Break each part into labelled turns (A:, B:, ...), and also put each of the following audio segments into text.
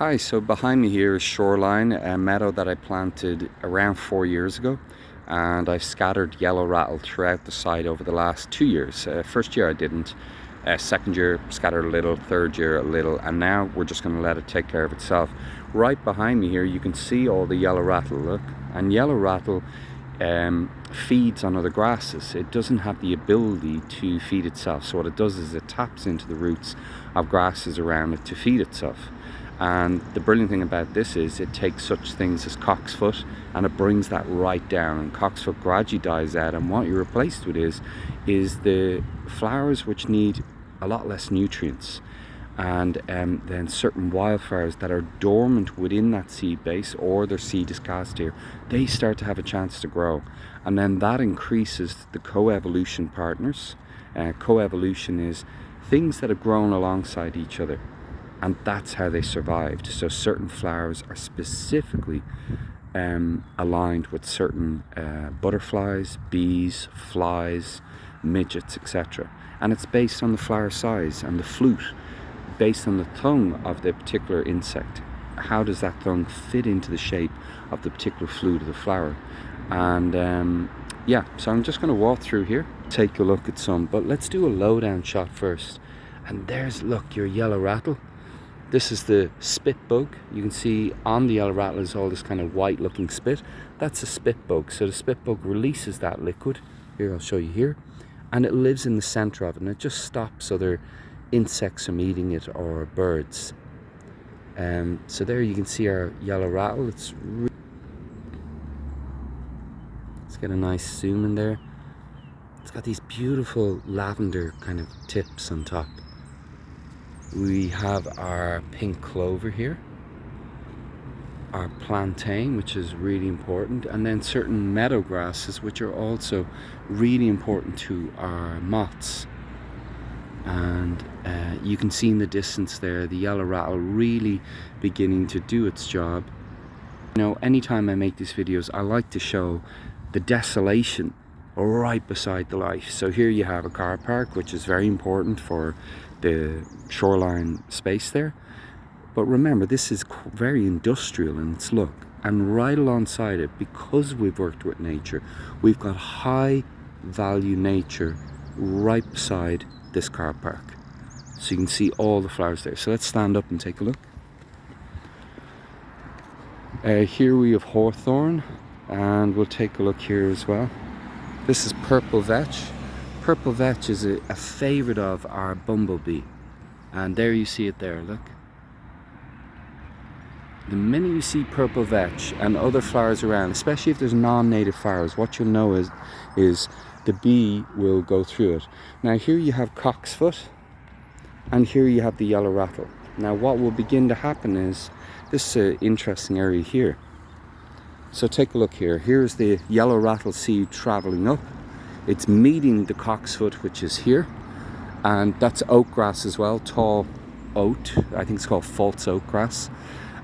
A: Hi, so behind me here is Shoreline, a meadow that I planted around 4 years ago, and I've scattered yellow rattle throughout the site over the last 2 years. First year I didn't, second year scattered a little, third year a little, and now we're just going to let it take care of itself. Right behind me here you can see all the yellow rattle, look, and yellow rattle feeds on other grasses. It doesn't have the ability to feed itself, so what it does is it taps into the roots of grasses around it to feed itself. And the brilliant thing about this is it takes such things as cocksfoot and it brings that right down, and cocksfoot gradually dies out, and what you're replaced with is the flowers which need a lot less nutrients, and then certain wildflowers that are dormant within that seed base, or their seed is cast here, they start to have a chance to grow, and then that increases the co-evolution partners. Co-evolution is things that have grown alongside each other, and that's how they survived. So certain flowers are specifically aligned with certain butterflies, bees, flies, midgets, etc. And it's based on the flower size and the flute, based on the tongue of the particular insect. How does that tongue fit into the shape of the particular flute of the flower? And yeah, so I'm just going to walk through here, take a look at some, but let's do a lowdown shot first. And there's, look, your yellow rattle. This is the spit bug. You can see on the yellow rattle is all this kind of white looking spit. That's a spit bug. So the spit bug releases that liquid. Here, I'll show you here. And it lives in the center of it, and it just stops other insects from eating it or birds. So there you can see our yellow rattle. Let's get a nice zoom in there. It's got these beautiful lavender kind of tips on top. We have our pink clover here, our plantain, which is really important, and then certain meadow grasses, which are also really important to our moths. And you can see in the distance there the yellow rattle really beginning to do its job. You know, anytime I make these videos, I like to show the desolation right beside the life. So here you have a car park, which is very important for the shoreline space there, but remember, this is very industrial in its look, and right alongside it, because we've worked with nature, we've got high value nature right beside this car park, so you can see all the flowers there. So let's stand up and take a look. Here we have hawthorn, and we'll take a look here as well. This is purple vetch. Purple vetch is a favorite of our bumblebee, and there you see it there, look. The minute you see purple vetch and other flowers around, especially if there's non-native flowers, what you'll know is the bee will go through it. Now here you have cocksfoot, and here you have the yellow rattle. Now what will begin to happen is, this is an interesting area here. So take a look here. Here's the yellow rattle seed traveling up. It's meeting the cocksfoot, which is here, and that's oat grass as well, tall oat. I think it's called false oat grass,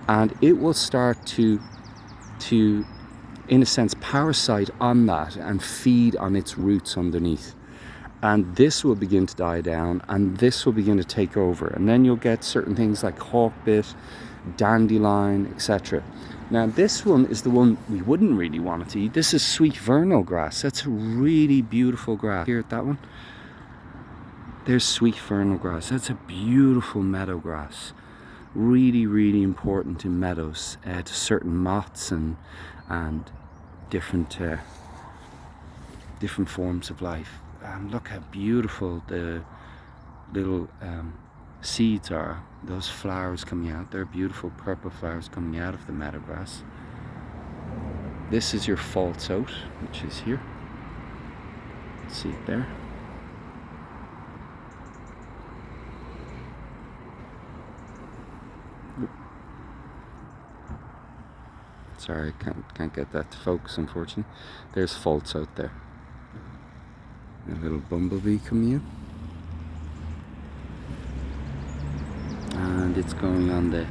A: and it will start to in a sense parasite on that and feed on its roots underneath, and this will begin to die down, and this will begin to take over, and then you'll get certain things like hawkbit, dandelion, etc. Now this one is the one we wouldn't really want to eat. This is sweet vernal grass. That's a really beautiful grass. Here at that one, there's sweet vernal grass. That's a beautiful meadow grass. Really, really important in meadows to certain moths and different forms of life. Look how beautiful the little seeds are. Those flowers coming out, they're beautiful purple flowers coming out of the meadow grass. This is your false oat, which is here. See it there. Sorry, I can't get that to focus, unfortunately. There's false oat there. A little bumblebee coming in. And it's going on the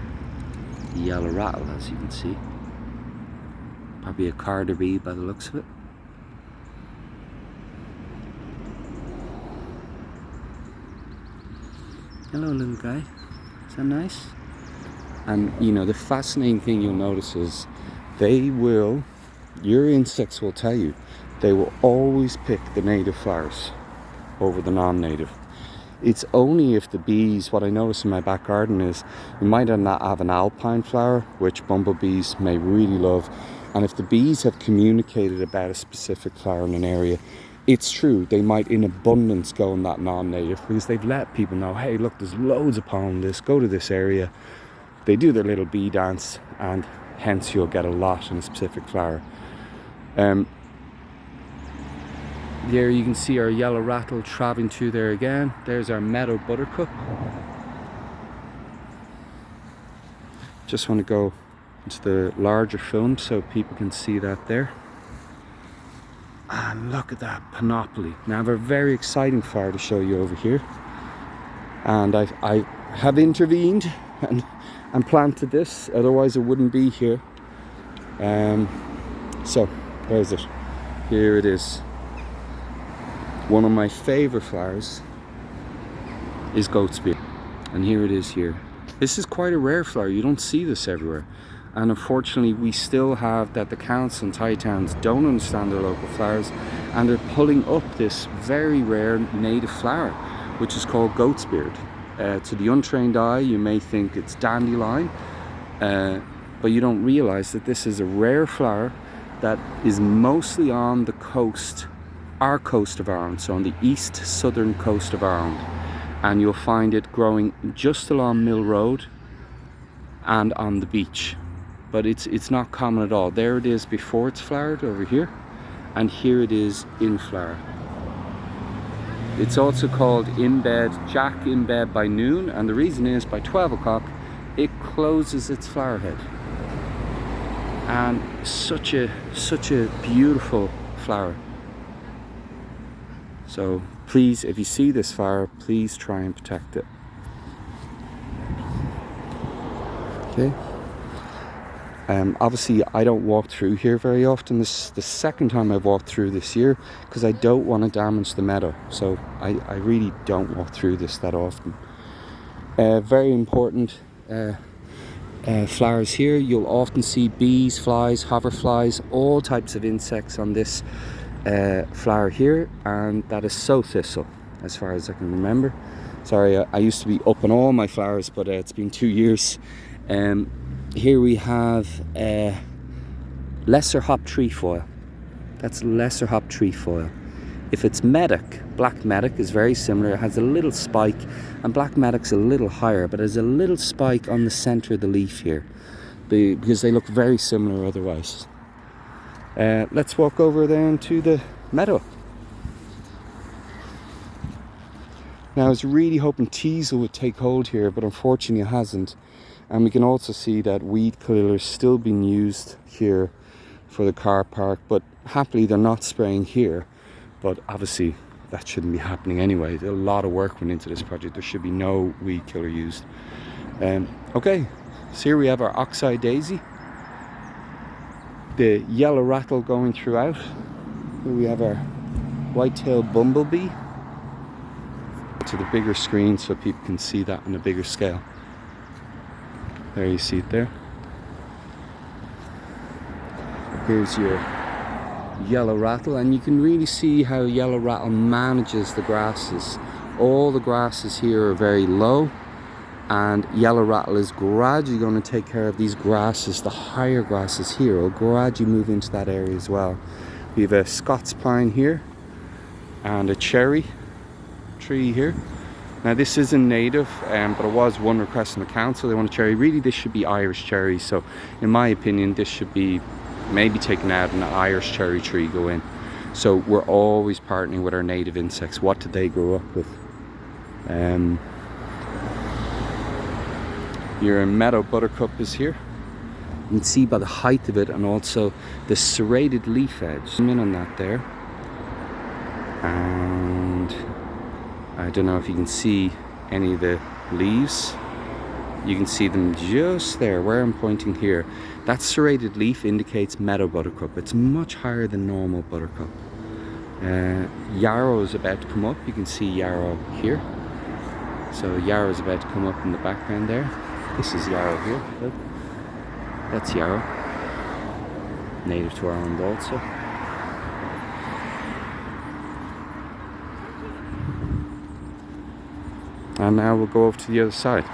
A: yellow rattle, as you can see. Probably a carder bee by the looks of it. Hello, little guy. Is that nice? And you know, the fascinating thing you'll notice is your insects will tell you, they will always pick the native flowers over the non-native. It's only if the bees, what I notice in my back garden is, you might not have an alpine flower, which bumblebees may really love. And if the bees have communicated about a specific flower in an area, it's true, they might in abundance go in that non-native, because they've let people know, hey, look, there's loads of pollen, go to this area. They do their little bee dance, and hence you'll get a lot in a specific flower. There you can see our yellow rattle traveling through there again. There's our meadow buttercup. Just want to go into the larger film so people can see that there. And look at that panoply. Now I have a very exciting flower to show you over here. And I have intervened and planted this, otherwise it wouldn't be here. So, where is it? Here it is. One of my favorite flowers is goat's beard, and here it is here. This is quite a rare flower, you don't see this everywhere. And unfortunately we still have that the council and TidyTowns don't understand their local flowers, and they're pulling up this very rare native flower, which is called goat's beard. To the untrained eye you may think it's dandelion, but you don't realize that this is a rare flower that is mostly on the coast, our coast of Ireland, so on the east southern coast of Ireland. And you'll find it growing just along Mill Road and on the beach. But it's not common at all. There it is before it's flowered over here, and here it is in flower. It's also called in bed, Jack in bed by noon, and the reason is by 12 o'clock it closes its flower head. And such a beautiful flower. So please, if you see this flower, please try and protect it. Okay. Obviously I don't walk through here very often. This is the second time I've walked through this year, because I don't want to damage the meadow. So I really don't walk through this that often. Very important flowers here. You'll often see bees, flies, hoverflies, all types of insects on this flower here, and that is sow thistle as far as I can remember. Sorry, I used to be up on all my flowers, but it's been 2 years. Here we have lesser hop trefoil. That's lesser hop trefoil. If it's medic, black medic is very similar. It has a little spike, and black medic's a little higher, but there's a little spike on the center of the leaf here, because they look very similar otherwise. Let's walk over then to the meadow. Now I was really hoping teasel would take hold here, but unfortunately it hasn't. And we can also see that weed killer's still being used here for the car park, but happily they're not spraying here. But obviously that shouldn't be happening anyway. A lot of work went into this project. There should be no weed killer used. Okay, so here we have our oxeye daisy, the yellow rattle going throughout. Here we have our white-tailed bumblebee. To the bigger screen so people can see that on a bigger scale. There you see it there. Here's your yellow rattle, and you can really see how yellow rattle manages the grasses. All the grasses here are very low, and yellow rattle is gradually going to take care of these grasses. The higher grasses here will gradually move into that area as well. We have a Scots pine here and a cherry tree here. Now this isn't native, but it was one request from the council. They want a cherry. Really this should be Irish cherry, so in my opinion this should be maybe taken out and an Irish cherry tree go in. So we're always partnering with our native insects. What did they grow up with? Your meadow buttercup is here. You can see by the height of it, and also the serrated leaf edge. Zoom in on that there. And I don't know if you can see any of the leaves. You can see them just there where I'm pointing here. That serrated leaf indicates meadow buttercup. It's much higher than normal buttercup. Yarrow is about to come up. You can see yarrow here. So yarrow is about to come up in the background there. This is yarrow here. Look. That's yarrow. Native to Ireland also. And now we'll go over to the other side.